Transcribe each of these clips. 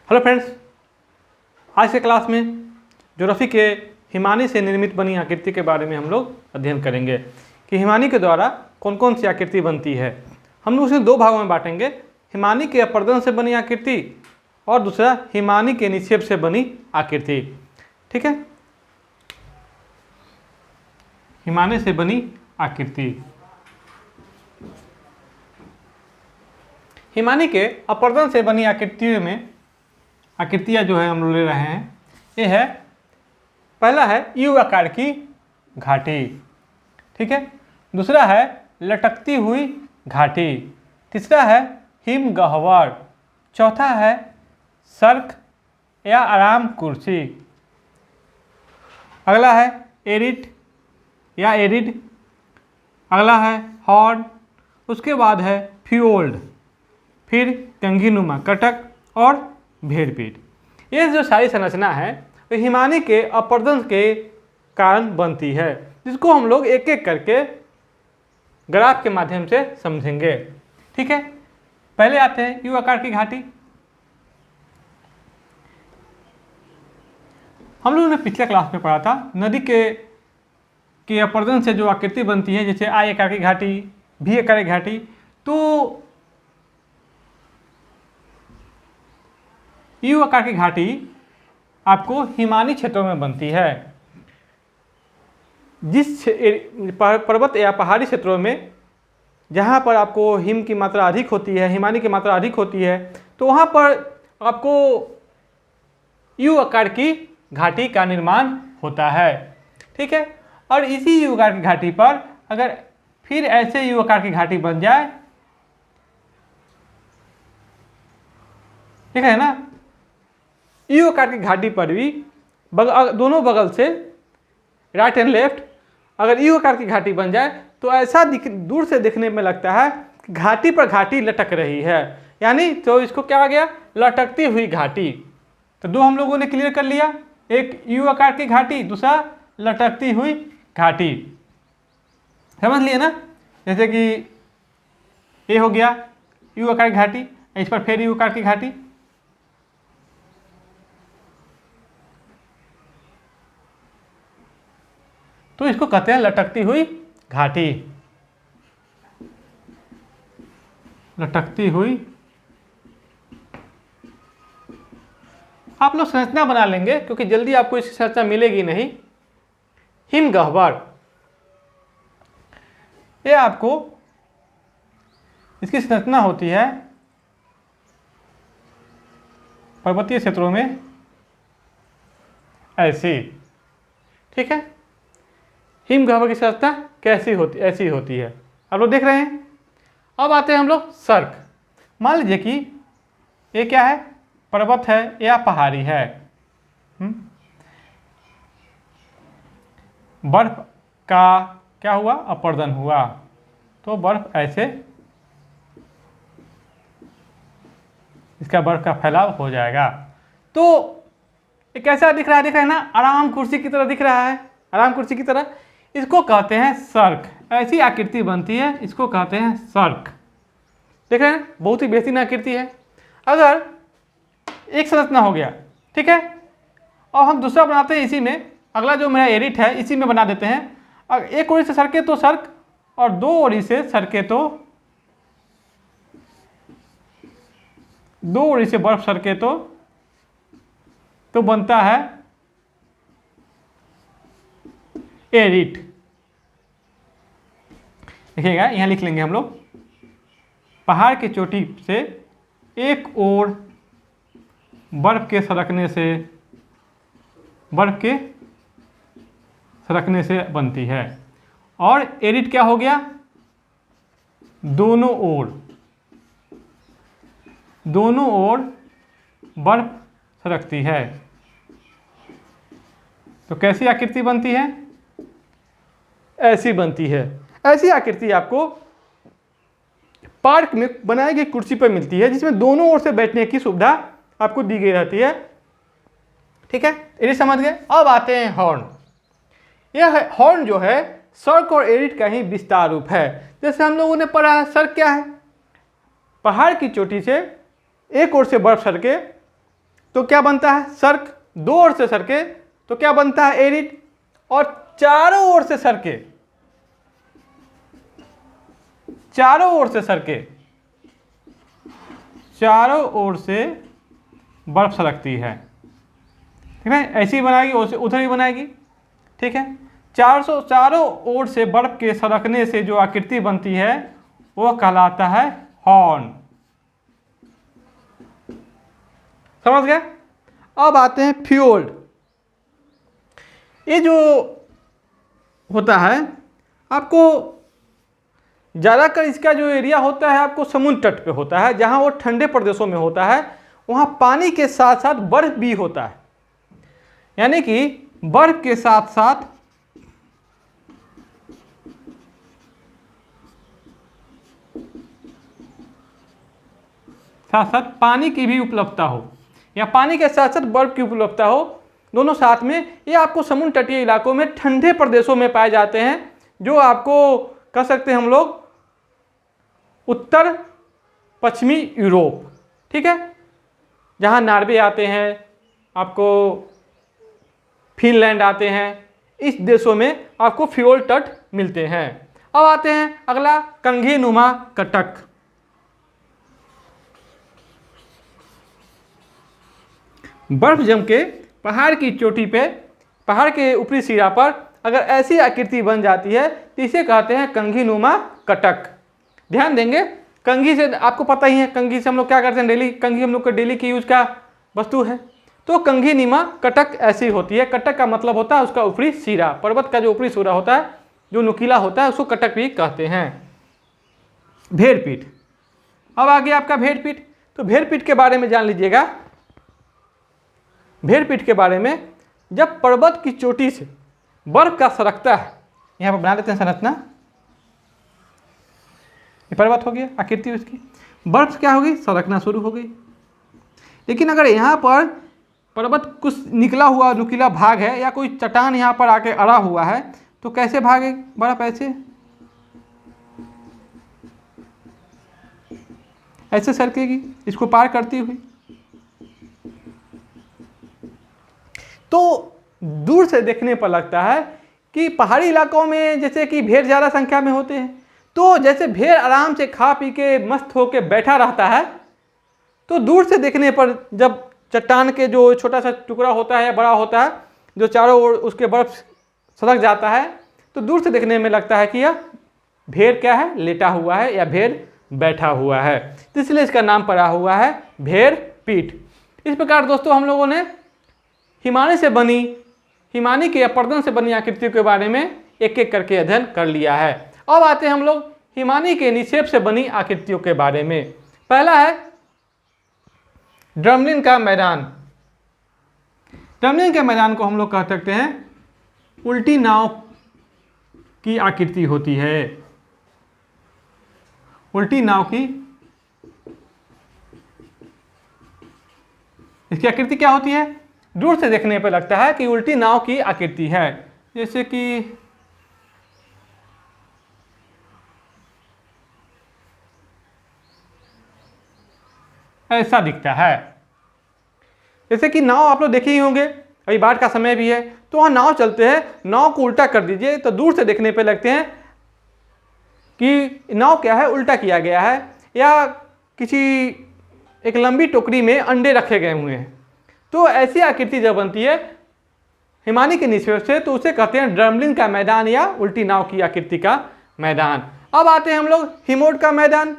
Hello friends, आज के class में ज्योग्राफी के हिमानी से निर्मित बनी आकृति के बारे में हम लोग अध्ययन करेंगे कि हिमानी के द्वारा कौन कौन सी आकृति बनती है। हम लोग उसे दो भागों में बांटेंगे, हिमानी के अपर्दन से बनी आकृति और दूसरा हिमानी के निक्षेप से बनी आकृति। ठीक है, हिमानी से बनी आकृति। हिमानी के अपर्दन से बनी आकृतियाँ जो है हम लोग ले रहे हैं, ये है, पहला है यू आकार की घाटी। ठीक है, दूसरा है लटकती हुई घाटी, तीसरा है हिम गह्वर, चौथा है सर्क या आराम कुर्सी, अगला है एरिड या एरिड, अगला है हॉर्न, उसके बाद है फ्योल्ड, फिर कंघीनुमा कटक और भेड़पीट। ये जो सारी संरचना है वो हिमानी के अपर्दन के कारण बनती है, जिसको हम लोग एक एक करके ग्राफ के माध्यम से समझेंगे। ठीक है, पहले आते हैं यू आकार की घाटी। हम लोगों ने पिछले क्लास में पढ़ा था नदी के अपर्दन से जो आकृति बनती है, जैसे आई आकार की घाटी, भी आकार की घाटी। तो यू आकार की घाटी आपको हिमानी क्षेत्रों में बनती है। जिस पर्वत या पहाड़ी क्षेत्रों में जहाँ पर आपको हिम की मात्रा अधिक होती है, हिमानी की मात्रा अधिक होती है, तो वहाँ पर आपको यू आकार की घाटी का निर्माण होता है। ठीक है, और इसी यू आकार की घाटी पर अगर फिर ऐसे यू आकार की घाटी बन जाए, ठीक है ना, यू आकार की घाटी पर भी दोनों बगल से राइट एंड लेफ्ट अगर यू आकार की घाटी बन जाए तो ऐसा दूर से देखने में लगता है कि घाटी पर घाटी लटक रही है, यानी तो इसको क्या आ गया, लटकती हुई घाटी। तो दो हम लोगों ने क्लियर कर लिया, एक यू आकार की घाटी, दूसरा लटकती हुई घाटी। समझ लिए ना, जैसे कि ये हो गया यू आकार की घाटी, इस पर फिर यू आकार की घाटी। तो इसको कहते हैं लटकती हुई घाटी, लटकती हुई। आप लोग संरचना बना लेंगे क्योंकि जल्दी आपको इसकी संरचना मिलेगी नहीं। हिम गह्वर, ये आपको इसकी संरचना होती है पर्वतीय क्षेत्रों में ऐसी। ठीक है, हिम गह्वर की संरचना कैसी होती, ऐसी होती है, आप लोग देख रहे हैं। अब आते हैं हम लोग सर्क। मान लीजिए कि ये क्या है, पर्वत है या पहाड़ी है, बर्फ का क्या हुआ, अपर्दन हुआ, तो बर्फ ऐसे इसका बर्फ का फैलाव हो जाएगा। तो ये कैसा दिख रहा है, देख रहे हैं ना, आराम कुर्सी की तरह दिख रहा है, आराम कुर्सी की तरह। इसको कहते हैं सर्क, ऐसी आकृति बनती है, इसको कहते हैं सर्क। देख रहे हैं, बहुत ही बेहतरीन आकृति है। अगर एक संरचना हो गया, ठीक है, और हम दूसरा बनाते हैं इसी में, अगला जो मेरा एरिट है इसी में बना देते हैं। अगर एक ओर से सरके तो सर्क और दो ओर से सरके तो दो ओर से बर्फ सरके तो बनता है एरिट। देखिएगा, यहाँ लिख लेंगे हम लोग, पहाड़ की चोटी से एक ओर बर्फ के सरकने से बनती है। और एरिट क्या हो गया, दोनों ओर बर्फ सरकती है। तो कैसी आकृति बनती है, ऐसी बनती है। ऐसी आकृति आपको पार्क में बनाई गई कुर्सी पर मिलती है, जिसमें दोनों ओर से बैठने की सुविधा आपको दी गई रहती है। ठीक है, ये समझ गए। अब आते हैं हॉर्न। यह हॉर्न जो है सर्क और एरिट का ही विस्तार रूप है। जैसे हम लोगों ने पढ़ा है, सर्क क्या है, पहाड़ की चोटी से एक ओर से बर्फ सरके तो क्या बनता है, सर्क। दो ओर से सरके तो क्या बनता है, एरिड। और चारों ओर से सरके, चारों ओर से सरके, चारों ओर से बर्फ सरकती है, ठीक है। ऐसी बनाएगी, उधर ही बनाएगी, ठीक है। चारों ओर से बर्फ के सरकने से जो आकृति बनती है वो कहलाता है हॉर्न। समझ गए। अब आते हैं फ्योर्ड। ये जो होता है आपको ज़्यादातर इसका जो एरिया होता है आपको समुद्र तट पे होता है, जहाँ वो ठंडे प्रदेशों में होता है, वहाँ पानी के साथ साथ बर्फ भी होता है। यानी कि बर्फ के साथ साथ पानी की भी उपलब्धता हो, या पानी के साथ साथ बर्फ की उपलब्धता हो, दोनों साथ में। ये आपको समुद्र तटीय इलाकों में ठंडे प्रदेशों में पाए जाते हैं, जो आपको कह सकते हैं हम लोग उत्तर पश्चिमी यूरोप, ठीक है। जहाँ नॉर्वे आते हैं, आपको फिनलैंड आते हैं, इस देशों में आपको फ्योर्ड तट मिलते हैं। अब आते हैं अगला, कंघी नुमा कटक। बर्फ जम के पहाड़ की चोटी पे, पहाड़ के ऊपरी सिरा पर अगर ऐसी आकृति बन जाती है तो इसे कहते हैं कंघी नुमा कटक। ध्यान देंगे, कंघी से आपको पता ही है, कंघी से हम लोग क्या करते हैं डेली, कंघी हम लोग का डेली की यूज का वस्तु है। तो कंघी नुमा कटक ऐसी होती है। कटक का मतलब होता है उसका ऊपरी सिरा, पर्वत का जो ऊपरी सिरा होता है, जो नुकीला होता है, उसको कटक भी कहते हैं। भेड़पीठ। अब आगे आपका भेड़पीठ। तो भेड़पीठ के बारे में जान लीजिएगा। भेड़पीठ के बारे में, जब पर्वत की चोटी से बर्फ का सरकता है, यहाँ पर बना लेते हैं संरचना, ये पर्वत हो गया, आकृति उसकी, बर्फ से क्या होगी, सरकना शुरू हो गई। लेकिन अगर यहाँ पर पर्वत कुछ निकला हुआ नुकीला भाग है, या कोई चट्टान यहाँ पर आके अड़ा हुआ है, तो कैसे भागे बर्फ, ऐसे सरकेगी इसको पार करती हुई। तो दूर से देखने पर लगता है कि पहाड़ी इलाकों में जैसे कि भेड़ ज़्यादा संख्या में होते हैं, तो जैसे भेड़ आराम से खा पी के मस्त होके बैठा रहता है, तो दूर से देखने पर जब चट्टान के जो छोटा सा टुकड़ा होता है या बड़ा होता है, जो चारों ओर उसके बर्फ सरक जाता है, तो दूर से देखने में लगता है कि यह भेड़ क्या है, लेटा हुआ है, या भेड़ बैठा हुआ है। तो इसलिए इसका नाम पड़ा हुआ है भेड़ पीठ। इस प्रकार दोस्तों हम लोगों ने हिमानी से बनी, हिमानी के अपर्दन से बनी आकृतियों के बारे में एक एक करके अध्ययन कर लिया है। अब आते हैं हम लोग हिमानी के निक्षेप से बनी आकृतियों के बारे में। पहला है ड्रमलिन का मैदान। ड्रमलिन के मैदान को हम लोग कह सकते हैं उल्टी नाव की आकृति होती है। उल्टी नाव की इसकी आकृति क्या होती है, दूर से देखने पर लगता है कि उल्टी नाव की आकृति है, जैसे कि ऐसा दिखता है। जैसे कि नाव आप लोग देखे ही होंगे, अभी बाढ़ का समय भी है, तो वहाँ नाव चलते हैं, नाव को उल्टा कर दीजिए तो दूर से देखने पे लगते हैं कि नाव क्या है, उल्टा किया गया है, या किसी एक लंबी टोकरी में अंडे रखे गए हुए हैं। तो ऐसी आकृति जब बनती है हिमानी के निक्षेप से, तो उसे कहते हैं ड्रमलिन का मैदान या उल्टी नाव की आकृति का मैदान। अब आते हैं हम लोग हिमोड का मैदान।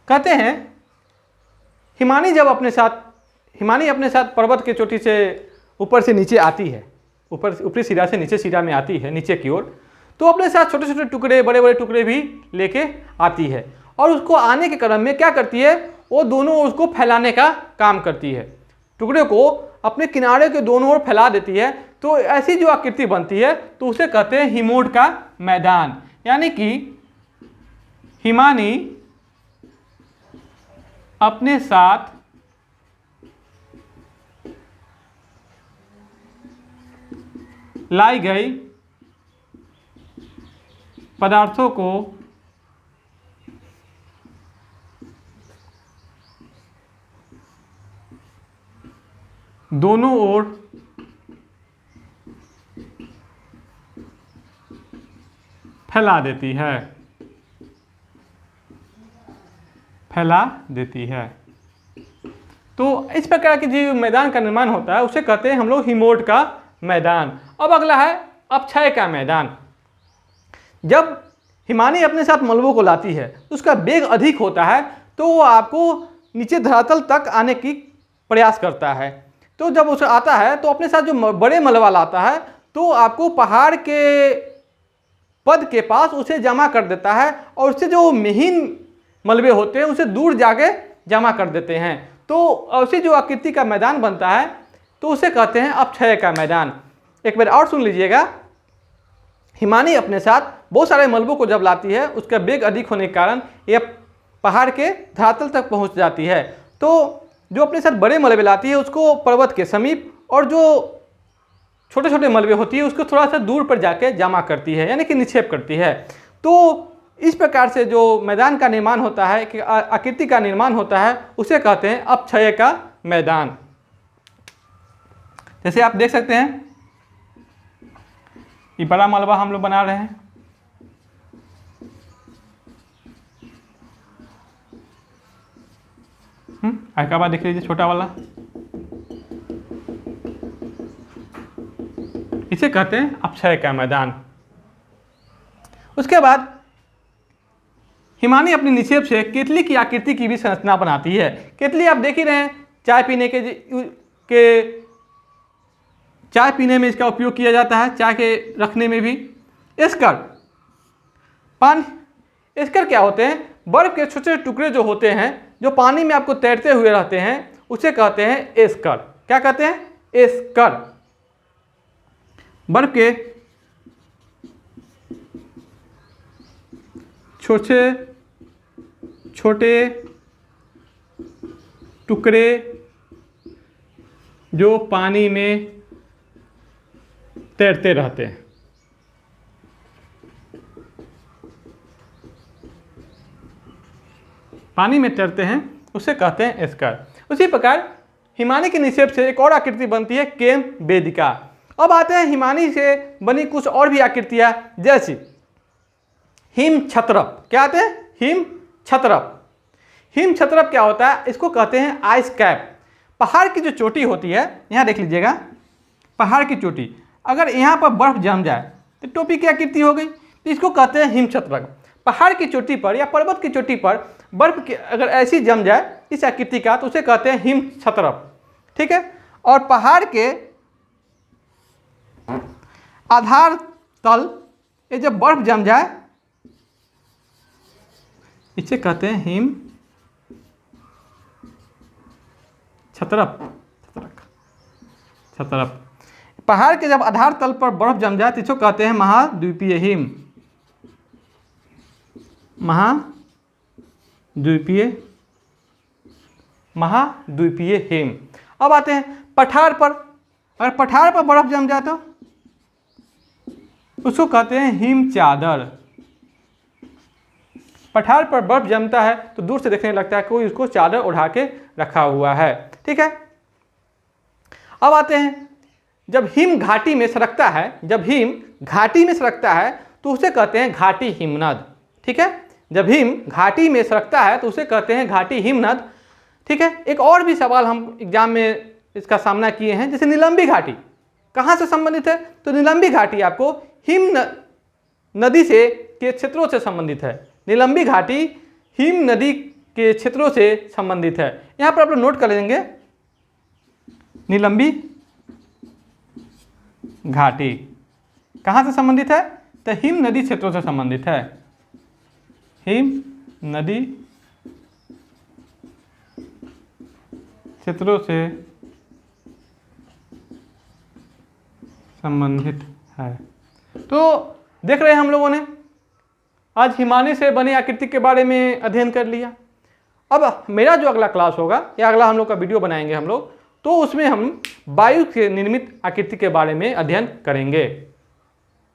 कहते हैं हिमानी अपने साथ पर्वत के चोटी से ऊपर से नीचे आती है, ऊपरी सिरा से नीचे सिरा में आती है, नीचे की ओर, तो अपने साथ छोटे छोटे टुकड़े, बड़े बड़े टुकड़े भी लेके आती है। और उसको आने के क्रम में क्या करती है, वो दोनों ओर उसको फैलाने का काम करती है, टुकड़े को अपने किनारे के दोनों ओर फैला देती है। तो ऐसी जो आकृति बनती है तो उसे कहते हैं हिमोड का मैदान। यानी कि हिमानी अपने साथ लाई गई पदार्थों को दोनों ओर फैला देती है, फैला देती है। तो इस प्रकार के जो मैदान का निर्माण होता है उसे कहते हैं हम लोग हिमोट का मैदान। अब अगला है अपक्षय का मैदान। जब हिमानी अपने साथ मलबों को लाती है तो उसका वेग अधिक होता है, तो वो आपको नीचे धरातल तक आने की प्रयास करता है। तो जब उसे आता है तो अपने साथ जो बड़े मलबा लाता है तो आपको पहाड़ के पद के पास उसे जमा कर देता है, और उससे जो महीन मलबे होते हैं उसे दूर जाके जमा कर देते हैं। तो उसे जो आकृति का मैदान बनता है तो उसे कहते हैं अपक्षय का मैदान। एक बार और सुन लीजिएगा। हिमानी अपने साथ बहुत सारे मलबों को जब लाती है उसका वेग अधिक होने के कारण यह पहाड़ के धरातल तक पहुंच जाती है। तो जो अपने साथ बड़े मलबे लाती है उसको पर्वत के समीप, और जो छोटे छोटे मलबे होती है उसको थोड़ा सा दूर पर जाके जमा करती है, यानी कि निक्षेप करती है। तो इस प्रकार से जो मैदान का निर्माण होता है, कि आकृति का निर्माण होता है, उसे कहते हैं अपक्षय का मैदान। जैसे आप देख सकते हैं ये बड़ा मलबा हम लोग बना रहे हैं, एक बार देख लीजिए छोटा वाला, इसे कहते हैं अपक्षय का मैदान। उसके बाद हिमानी अपनी निक्षेप से केतली की आकृति की भी संरचना बनाती है। केतली आप देख ही रहे हैं, चाय पीने में इसका उपयोग किया जाता है, चाय के रखने में भी। एस्कर क्या होते हैं? बर्फ के छोटे छोटे टुकड़े जो होते हैं, जो पानी में आपको तैरते हुए रहते हैं, उसे कहते हैं एस्कर। क्या कहते हैं? एस्कर। बर्फ के छोटे टुकड़े जो पानी में तैरते रहते हैं। पानी में तैरते हैं, उसे कहते हैं एस्कर। उसी प्रकार हिमानी के निक्षेप से एक और आकृति बनती है केम वेदिका। अब आते हैं हिमानी से बनी कुछ और भी आकृतियां, जैसे हिम छत्रप। क्या आते हैं? हिम छत्रप। हिम छत्रप क्या होता है? इसको कहते हैं आइस कैप। पहाड़ की जो चोटी होती है, यहाँ देख लीजिएगा, पहाड़ की चोटी, अगर यहाँ पर बर्फ जम जाए तो टोपी की आकृति हो गई, तो इसको कहते हैं हिम छत्रप। पहाड़ की चोटी पर या पर्वत की चोटी पर बर्फ की अगर ऐसी जम जाए इस आकृति का, तो उसे कहते हैं हिम छत्रप। ठीक है। और पहाड़ के आधार तल ये जब बर्फ जम जाए, इसे कहते हैं हिम छत्रप। छत्रप। पहाड़ के जब आधार तल पर बर्फ जम जाए तो इसको कहते हैं महाद्वीपीय हिम। महाद्वीपीय हिम। अब आते हैं पठार पर। अगर पठार पर बर्फ जम जाए तो उसको कहते हैं हिम चादर। पठार पर बर्फ जमता है तो दूर से देखने लगता है कोई उसको चादर उड़ा के रखा हुआ है। ठीक है। अब आते हैं जब हिम घाटी में सरकता है, जब हिम घाटी में सरकता है तो उसे कहते हैं घाटी हिमनद। ठीक है। जब हिम घाटी में सरकता है तो उसे कहते हैं घाटी हिमनद। ठीक है। एक और भी सवाल हम एग्जाम में इसका सामना किए हैं, जैसे नीलंबी घाटी कहाँ से संबंधित है? तो नीलंबी घाटी आपको हिम नदी से के क्षेत्रों से संबंधित है। नीलंबी घाटी हिम नदी के क्षेत्रों से संबंधित है। यहाँ पर आप लोग नोट कर लेंगे, नीलंबी घाटी कहाँ से संबंधित है? तो हिम नदी क्षेत्रों से संबंधित है। हिम नदी क्षेत्रों से संबंधित है। तो देख रहे हैं हम लोगों ने आज हिमानी से बनी आकृति के बारे में अध्ययन कर लिया। अब मेरा जो अगला क्लास होगा या अगला हम लोग का वीडियो बनाएंगे हम लोग, तो उसमें हम वायु से निर्मित आकृति के बारे में अध्ययन करेंगे।